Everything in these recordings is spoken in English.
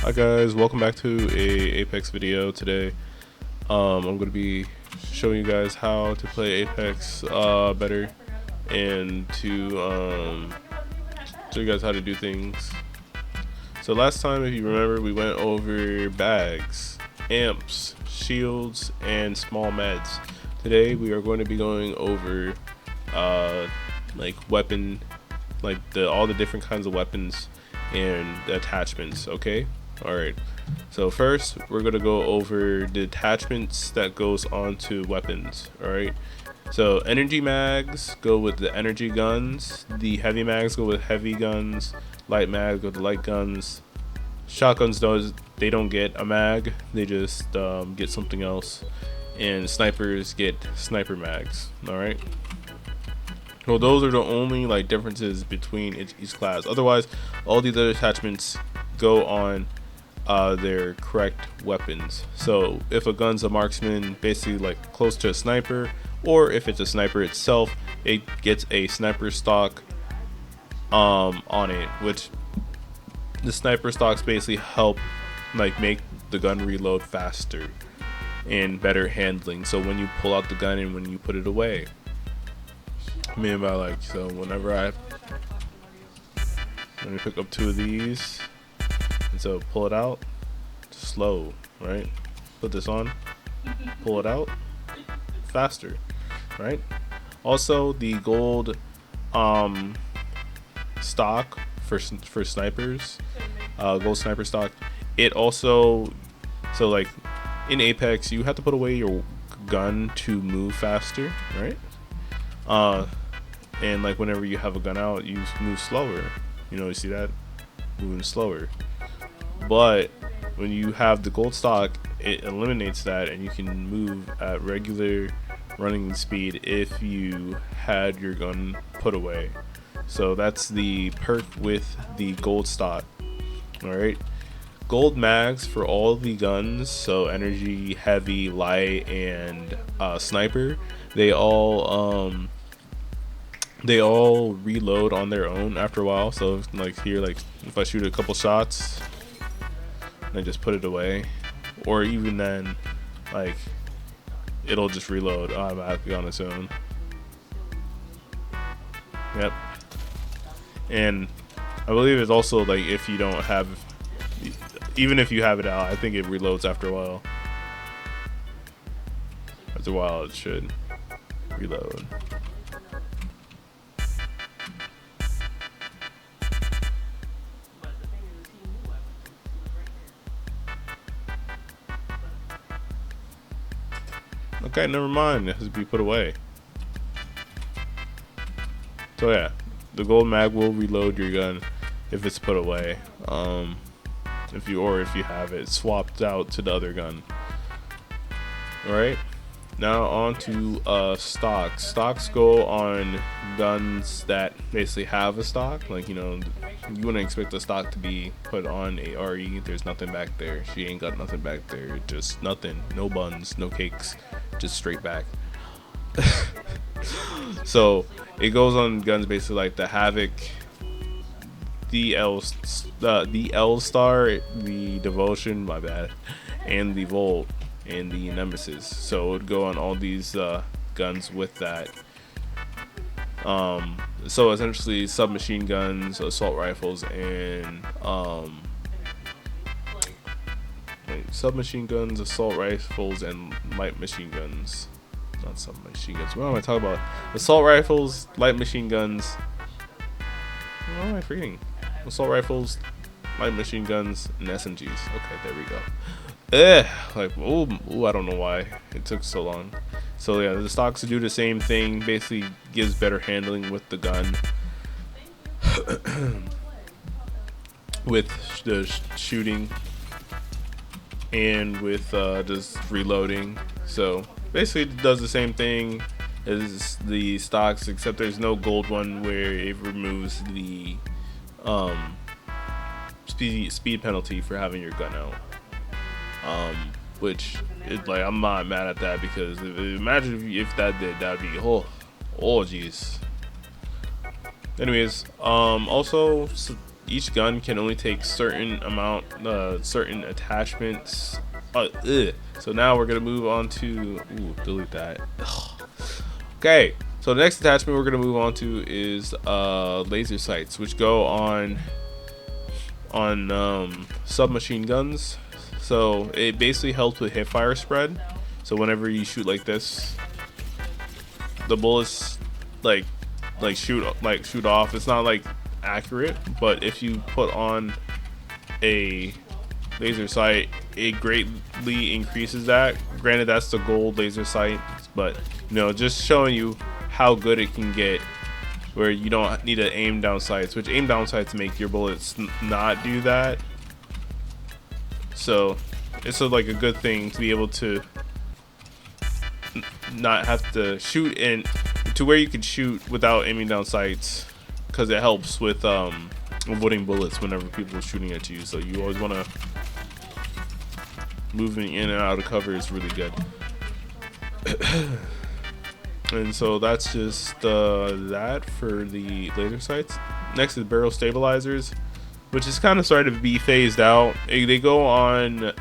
Hi guys, welcome back to a Apex video today. I'm going to be showing you guys how to play Apex better and to show you guys how to do things. So last time, if you remember, we went over bags, amps, shields, and small meds. Today we are going to be going over like weapon, like all the different kinds of weapons and the attachments. Okay. Alright, so first we're going to go over the attachments that goes onto weapons. Alright, so energy mags go with the energy guns, the heavy mags go with heavy guns, light mags go with the light guns. Shotguns they don't get a mag, they just get something else, and snipers get sniper mags. Alright, well those are the only like differences between each class. Otherwise all these other attachments go on their correct weapons. So if a gun's a marksman, basically like close to a sniper, or if it's a sniper itself, it gets a sniper stock on it, which the sniper stocks basically help like make the gun reload faster and better handling. So when you pull out the gun and when you put it away, I mean by like, so whenever let me pick up two of these. And so pull it out, slow, right? Put this on, pull it out, faster, right? Also, the gold stock for snipers, gold sniper stock. It also, so like in Apex, you have to put away your gun to move faster, right? And like whenever you have a gun out, you move slower. You know, you see that, moving slower. But when you have the gold stock, it eliminates that and you can move at regular running speed if you had your gun put away. So that's the perk with the gold stock. Alright, gold mags for all the guns, so energy, heavy, light, and sniper, they all reload on their own after a while. So like here, like if I shoot a couple shots and just put it away, or even then, like it'll just reload automatically on its own. Yep. And I believe it's also like if you don't have, even if you have it out, I think it reloads after a while. After a while it should reload. Okay, never mind. It has to be put away. So yeah, the gold mag will reload your gun if it's put away. If you have it swapped out to the other gun. All right. Now on to stocks. Stocks go on guns that basically have a stock. Like, you know, you wouldn't expect the stock to be put on a RE. There's nothing back there. She ain't got nothing back there. Just nothing. No buns, no cakes, just straight back. So it goes on guns basically like the Havoc, the L Star, the Devotion, my bad, and the Volt, and the Nemesis. So it would go on all these guns with that. So essentially submachine guns, assault rifles, and submachine guns, assault rifles, and light machine guns. Not submachine guns. What am I talking about? Assault rifles, light machine guns. What am I forgetting? Assault rifles, light machine guns, and SMGs. Okay, there we go. Like, ooh, I don't know why it took so long. So yeah, the stocks do the same thing. Basically, gives better handling with the gun, with the shooting, and with just reloading. So basically, it does the same thing as the stocks, except there's no gold one where it removes the speed penalty for having your gun out. Which it, like, I'm not mad at that, because imagine if that did, that'd be oh jeez. Anyways, also each gun can only take certain certain attachments. So now we're gonna move on to delete that. Okay, so the next attachment we're gonna move on to is laser sights, which go on submachine guns. So it basically helps with hip fire spread. So whenever you shoot like this, the bullets like shoot off. It's not like accurate, but if you put on a laser sight, it greatly increases that. Granted, that's the gold laser sight, but you know, just showing you how good it can get, where you don't need to aim down sights, which aim down sights make your bullets not do that. So it's like a good thing to be able to not have to shoot in to where you can shoot without aiming down sights, because it helps with avoiding bullets whenever people are shooting at you. So you always want to moving in and out of cover is really good. And so that's just that for the laser sights. Next is barrel stabilizers, which is kind of starting to be phased out. They go on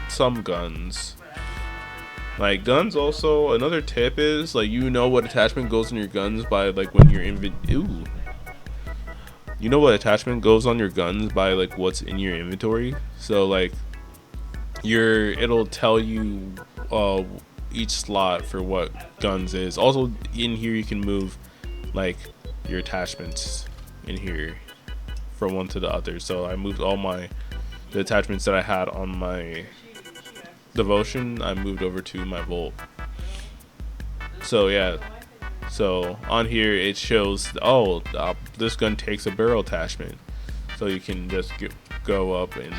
some guns. Like guns also, another tip is like, you know what attachment goes in your guns by like when you're you know what attachment goes on your guns by like what's in your inventory. So like it'll tell you each slot for what guns is. Also in here you can move like your attachments in here from one to the other. So I moved all the attachments that I had on my Devotion, I moved over to my Volt. So yeah, so on here it shows, this gun takes a barrel attachment, so you can just go up and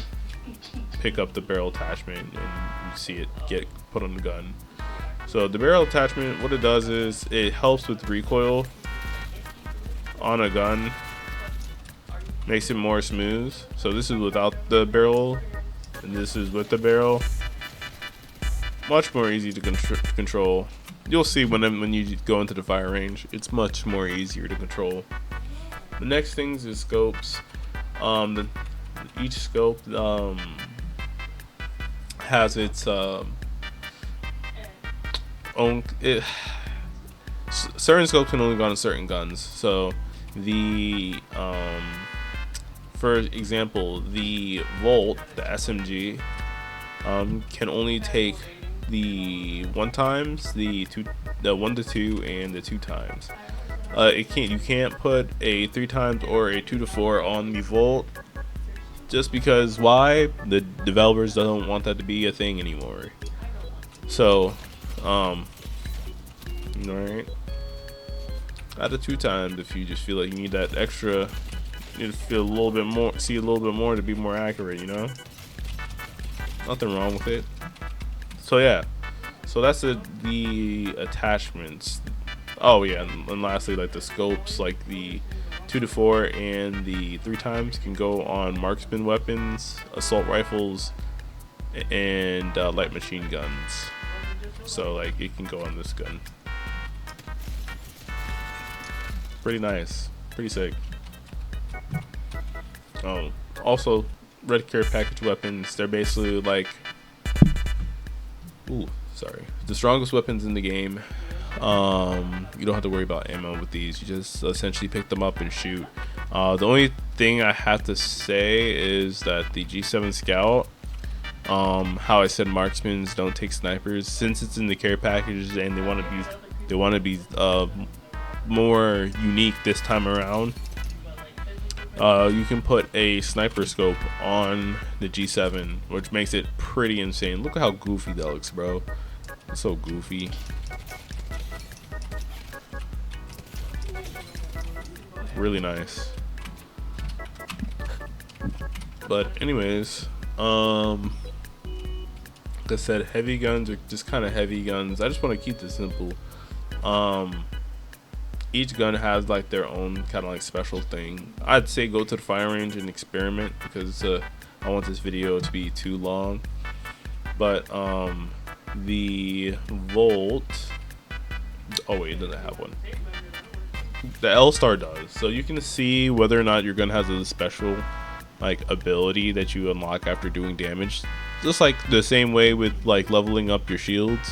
pick up the barrel attachment and you see it get put on the gun. So the barrel attachment, what it does is it helps with recoil on a gun, makes it more smooth. So this is without the barrel and this is with the barrel. Much more easy to control. You'll see when you go into the fire range, it's much more easier to control. The next things is scopes. Each scope has its own. Certain scopes can only go on certain guns. So for example, the Volt, the SMG, can only take the 1x, the 1 to 2, and the 2x. You can't put a 3x or a 2 to 4 on the Volt, just because why? The developers don't want that to be a thing anymore. So, alright. Add a 2x if you just feel like you need that extra. You need to feel a little bit more, see a little bit more to be more accurate. You know, nothing wrong with it. So yeah, so that's the attachments. Oh yeah, and lastly, like the scopes, like the 2 to 4 and the 3x can go on marksman weapons, assault rifles, and light machine guns. So like it can go on this gun. Pretty nice, pretty sick. Also red care package weapons, they're basically like the strongest weapons in the game. You don't have to worry about ammo with these. You just essentially pick them up and shoot. The only thing I have to say is that the G7 Scout, how I said marksmen don't take snipers, since it's in the care package and they want to be more unique this time around. You can put a sniper scope on the G7, which makes it pretty insane. Look at how goofy that looks, bro. It's so goofy. Really nice. But anyways, like I said, heavy guns are just kind of heavy guns. I just want to keep this simple. Each gun has like their own kind of like special thing. I'd say go to the fire range and experiment, because I want this video to be too long. But the Volt, oh wait, it doesn't have one. the L star does. So you can see whether or not your gun has a special like ability that you unlock after doing damage. Just like the same way with like leveling up your shields.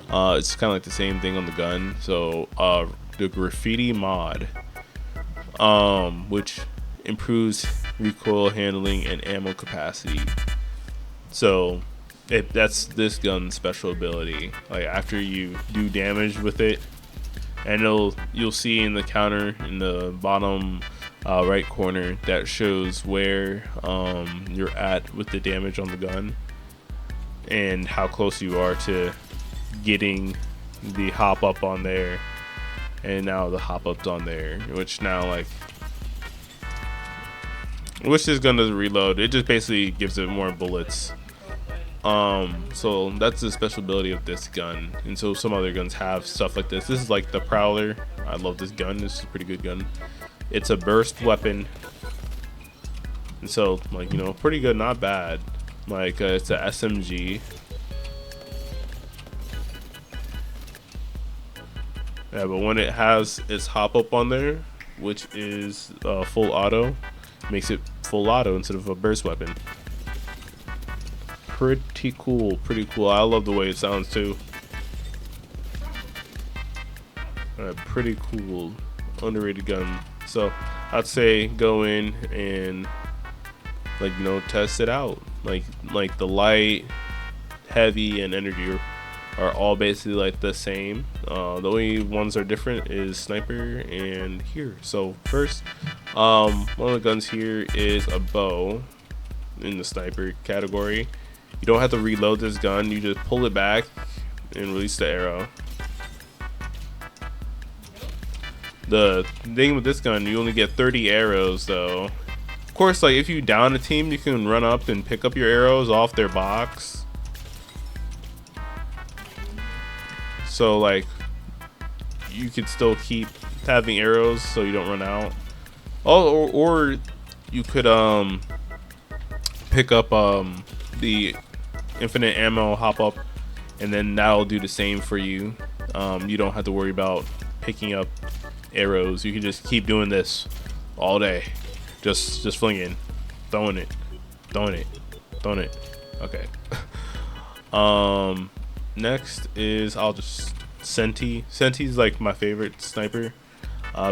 It's kind of like the same thing on the gun. So the graffiti mod, which improves recoil handling and ammo capacity. So that's this gun's special ability. Like after you do damage with it, and you'll see in the counter in the bottom right corner that shows where you're at with the damage on the gun and how close you are to getting the hop up on there. And now the hop up's on there, which now like this gun doesn't reload. It just basically gives it more bullets. So that's the special ability of this gun. And so some other guns have stuff like this. This is like the Prowler. I love this gun. This is a pretty good gun. It's a burst weapon, and so like, you know, pretty good, not bad. Like it's a SMG. Yeah, but when it has its hop up on there, which is full auto, makes it full auto instead of a burst weapon. Pretty cool, pretty cool. I love the way it sounds too. Pretty cool, underrated gun. So I'd say go in and like, you know, test it out. Like the light, heavy, and energy are all basically like the same. The only ones that are different is sniper and here. So first, one of the guns here is a bow in the sniper category. You don't have to reload this gun. You just pull it back and release the arrow. The thing with this gun, you only get 30 arrows though. Of course, like if you down a team, you can run up and pick up your arrows off their box. So like you could still keep having arrows so you don't run out. Oh, or you could pick up the infinite ammo hop up, and then that'll do the same for you. You don't have to worry about picking up arrows. You can just keep doing this all day, just flinging, throwing it. Okay. Next is Senti's like my favorite sniper,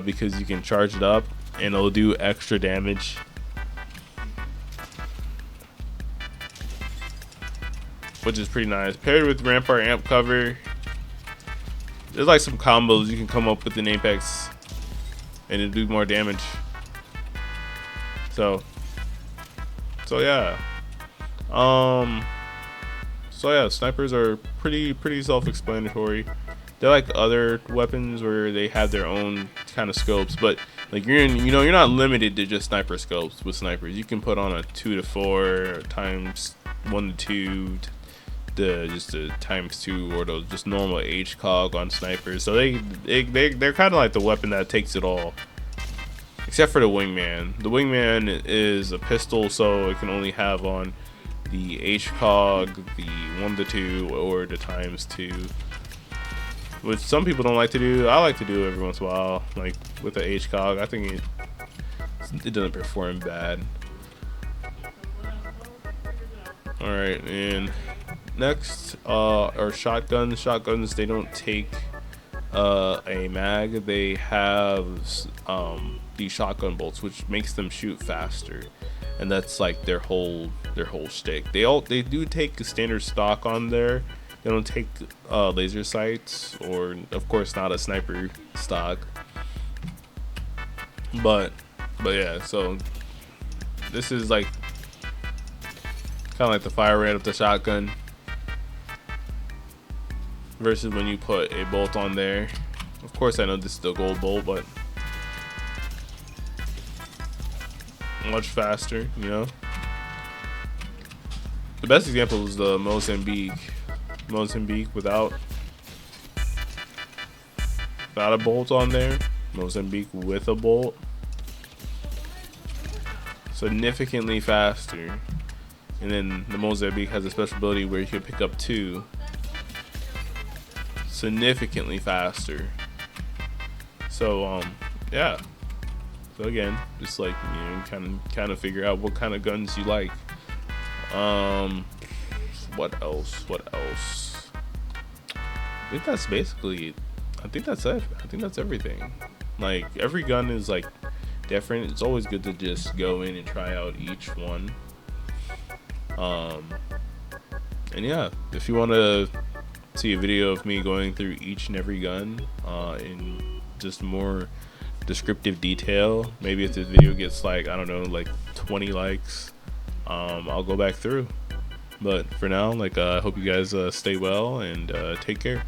because you can charge it up and it'll do extra damage. Which is pretty nice. Paired with Rampart Amp Cover, there's like some combos you can come up with in Apex and it'll do more damage. So yeah. Snipers are pretty self-explanatory. They're like other weapons where they have their own kind of scopes, but like you're not limited to just sniper scopes with snipers. You can put on a 2 to 4 times 1 to 2, just the times 2, or those just normal HCOG on snipers. So they're kind of like the weapon that takes it all, except for the wingman. The wingman is a pistol, so it can only have on the HCOG, the 1 to 2, or the times 2, which some people don't like to do. I like to do every once in a while, like with the HCOG. I think it doesn't perform bad. All right, and next are shotguns. Shotguns, they don't take a mag. They have these shotgun bolts, which makes them shoot faster, and that's like their whole shtick. They do take a standard stock on there. They don't take laser sights, or of course not a sniper stock. But yeah, so this is like kind of like the fire rate of the shotgun versus when you put a bolt on there. Of course, I know this is the gold bolt, but much faster, you know. The best example is the Mozambique without a bolt on there. Mozambique with a bolt, significantly faster. And then the Mozambique has a special ability where you can pick up 2, significantly faster. So yeah. So again, just like, you know, kind of figure out what kind of guns you like. What else? What else? I think that's basically. I think that's it. I think that's everything. Like, every gun is like different. It's always good to just go in and try out each one. And yeah, if you want to see a video of me going through each and every gun in just more descriptive detail, maybe if this video gets like, I don't know, like 20 likes, I'll go back through. But for now, like, I hope you guys stay well and take care.